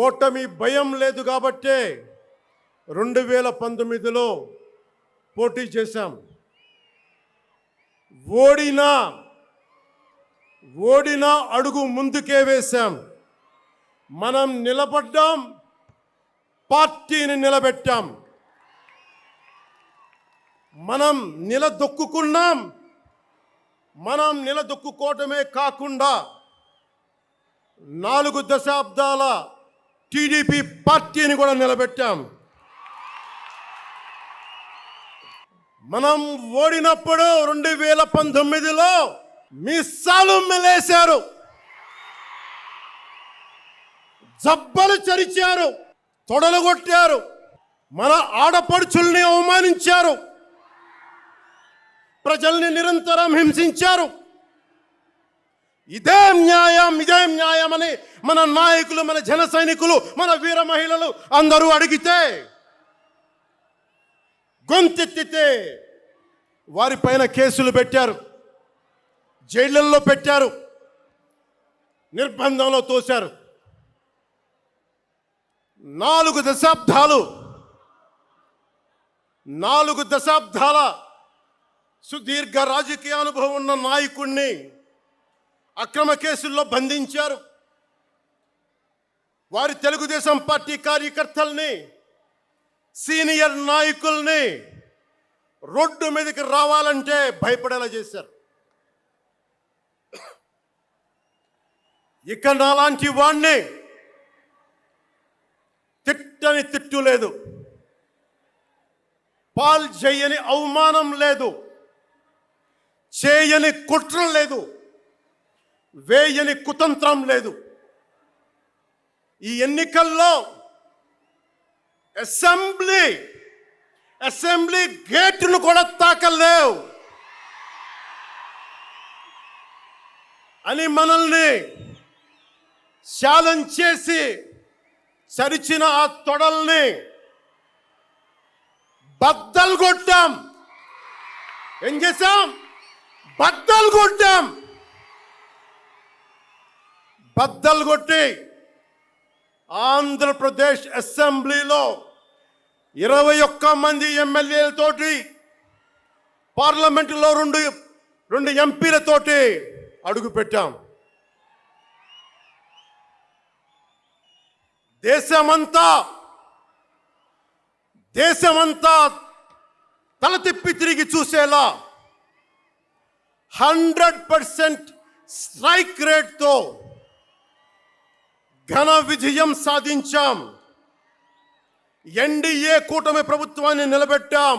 ఓటమి భయం లేదు కాబట్టే 2019లో పోటీ చేశాం. ఓడినా అడుగు ముందుకే వేశాం. మనం నిలబడ్డాం, పార్టీని నిలబెట్టాం. మనం నిలదొక్కుకున్నాం. మనం నిలదొక్కుకోవటమే కాకుండా 4 దశాబ్దాల టీడీపీ పార్టీని కూడా నిలబెట్టాం. మనం ఓడినప్పుడు 2019లో మీసాలు మెలేశారు, జబ్బలు చరిచారు, తొడలు కొట్టారు, మన ఆడపడుచుల్ని అవమానించారు, ప్రజల్ని నిరంతరం హింసించారు. ఇదే న్యాయం అని మన నాయకులు, మన జన సైనికులు, మన వీర మహిళలు అందరూ అడిగితే, గొంతెత్తితే వారిపైన కేసులు పెట్టారు, జైళ్ళల్లో పెట్టారు, నిర్బంధంలో తోశారు. 4 దశాబ్దాల సుదీర్ఘ రాజకీయ అనుభవం ఉన్న నాయకుడిని అక్రమ కేసుల్లో బంధించారు. వారి తెలుగుదేశం పార్టీ కార్యకర్తల్ని, సీనియర్ నాయకుల్ని రోడ్డు మీదకి రావాలంటే భయపడేలా చేశారు. ఇక నాలాంటి వాణ్ణి తిట్టని తిట్టు లేదు, పాల్ చేయని అవమానం లేదు, చేయని కుట్ర లేదు, వేయని కుతంత్రం లేదు. ఈ ఎన్నికల్లో అసెంబ్లీ గేటును కూడా తాకలేవు అని మనల్ని ఛాలెంజ్ చేసి సరిచిన ఆ తొడల్ని బద్దలు కొట్టాం. ఏం చేశాం? బద్దలు కొట్టాం. బద్దలు కొట్టి ఆంధ్రప్రదేశ్ అసెంబ్లీలో 21 మంది ఎమ్మెల్యేలతోటి, పార్లమెంటులో 2 ఎంపీలతోటి అడుగుపెట్టాం. దేశమంతా తల తిప్పి తిరిగి చూసేలా 100% స్ట్రైక్ రేట్తో ఘన విజయం సాధించాం. ఎన్డీఏ కూటమి ప్రభుత్వాన్ని నిలబెట్టాం.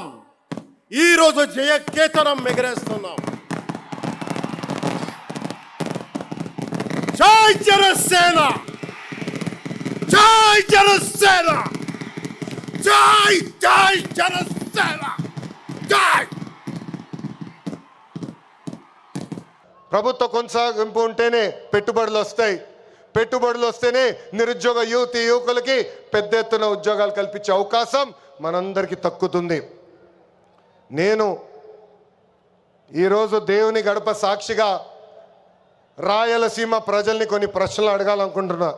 ఈరోజు జయకేతనం ఎగరేస్తున్నాం. జై జనసేన, జై జనసేన, జై జై జనసేన, జై. ప్రభుత్వ కొనసాగింపు ఉంటేనే పెట్టుబడులు వస్తాయి. పెట్టుబడులు వస్తేనే నిరుద్యోగ యువకులకి పెద్ద ఎత్తున ఉద్యోగాలు కల్పించే అవకాశం మనందరికీ తక్కుతుంది. నేను ఈరోజు దేవుని గడప సాక్షిగా రాయలసీమ ప్రజల్ని కొన్ని ప్రశ్నలు అడగాలనుకుంటున్నా.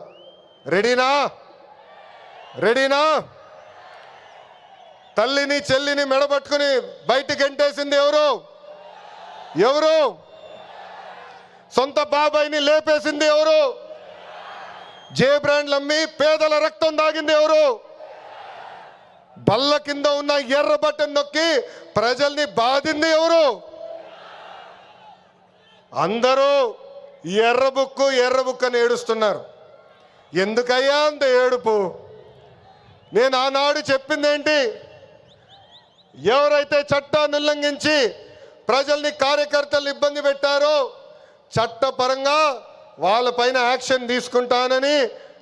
రెడీనా? తల్లిని చెల్లిని మెడబట్టుకుని బయటికి గెంటేసింది ఎవరు? సొంత బాబాయిని లేపేసింది ఎవరు? జే బ్రాండ్లు అమ్మి పేదల రక్తం దాగింది ఎవరు? బల్ల కింద ఉన్న ఎర్ర బటన్ నొక్కి ప్రజల్ని బాధింది ఎవరు? అందరూ ఎర్ర బుక్కు అని ఏడుస్తున్నారు. ఎందుకయ్యా అంత ఏడుపు? నేను ఆనాడు చెప్పింది ఏంటి? ఎవరైతే చట్టాన్ని ఉల్లంఘించి ప్రజల్ని, కార్యకర్తలు ఇబ్బంది పెట్టారో చట్టపరంగా వాళ్ళపైన యాక్షన్ తీసుకుంటానని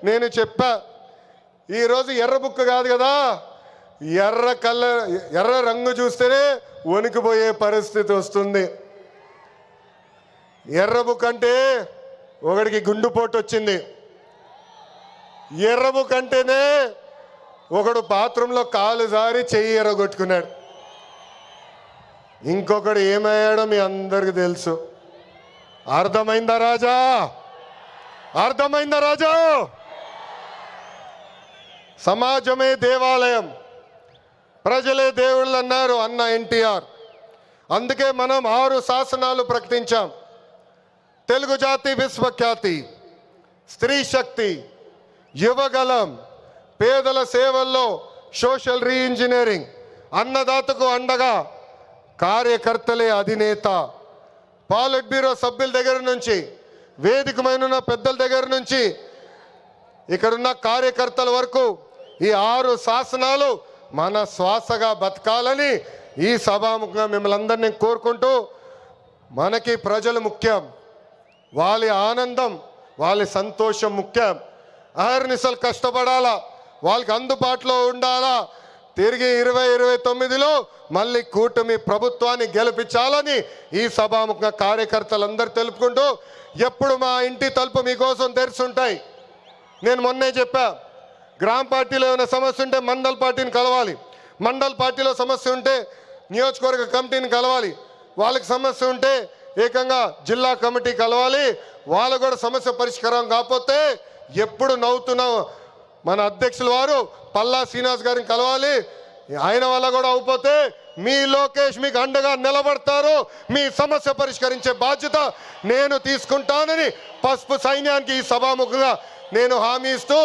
నేను చెప్పా. ఈరోజు ఎర్ర బుక్ కాదు కదా, ఎర్ర రంగు చూస్తేనే వణికిపోయే పరిస్థితి వస్తుంది. ఎర్ర బుక్ అంటే ఒకడికి గుండుపోటు వచ్చింది. ఎర్ర బుక్ అంటేనే ఒకడు బాత్రూంలో కాలు జారి చెయ్యి ఎర్రగొట్టుకున్నాడు. ఇంకొకడు ఏమయ్యాడో మీ అందరికీ తెలుసు. అర్థమైందా రాజా? సమాజమే దేవాలయం, ప్రజలే దేవుళ్ళు అన్నారు అన్న ఎన్టీఆర్. అందుకే మనం 6 శాసనాలు ప్రకటించాం. తెలుగు జాతి విశ్వఖ్యాతి, స్త్రీ శక్తి, యువగలం, పేదల సేవల్లో సోషల్ రీఇంజనీరింగ్, అన్నదాతకు అండగా కార్యకర్తలే అధినేత. పాలిట్ బ్యూరో సభ్యుల దగ్గర నుంచి, వేదికమైన పెద్దల దగ్గర నుంచి, ఇక్కడున్న కార్యకర్తల వరకు ఈ 6 శాసనాలు మన శ్వాసగా బతకాలని ఈ సభాముఖంగా మిమ్మల్ని అందరినీ కోరుకుంటూ, మనకి ప్రజలు ముఖ్యం, వాళ్ళ ఆనందం, వాళ్ళ సంతోషం ముఖ్యం. అహర్నిశలు కష్టపడాలా, వాళ్ళకి అందుబాటులో ఉండాలా. తిరిగి 2029లో మళ్ళీ కూటమి ప్రభుత్వాన్ని గెలిపించాలని ఈ సభాముఖంగా కార్యకర్తలందరూ తెలుపుకుంటూ, ఎప్పుడు మా ఇంటి తలుపు మీకోసం తెరుచుంటాయి. నేను మొన్నే చెప్పా, గ్రామ పార్టీలో ఏమైనా సమస్య ఉంటే మండల్ పార్టీని కలవాలి, మండల్ పార్టీలో సమస్య ఉంటే నియోజకవర్గ కమిటీని కలవాలి, వాళ్ళకి సమస్య ఉంటే ఏకంగా జిల్లా కమిటీ కలవాలి. వాళ్ళకు కూడా సమస్య పరిష్కారం కాకపోతే ఎప్పుడు నవ్వుతున్నాం మన అధ్యక్షుల వారు పల్లా శ్రీనివాస్ గారిని కలవాలి. ఆయన వల్ల కూడా అయిపోతే మీ లోకేష్ మీకు అండగా నిలబడతారు, మీ సమస్య పరిష్కరించే బాధ్యత నేను తీసుకుంటానని పసుపు సైన్యానికి ఈ సభాముఖంగా నేను హామీ ఇస్తూ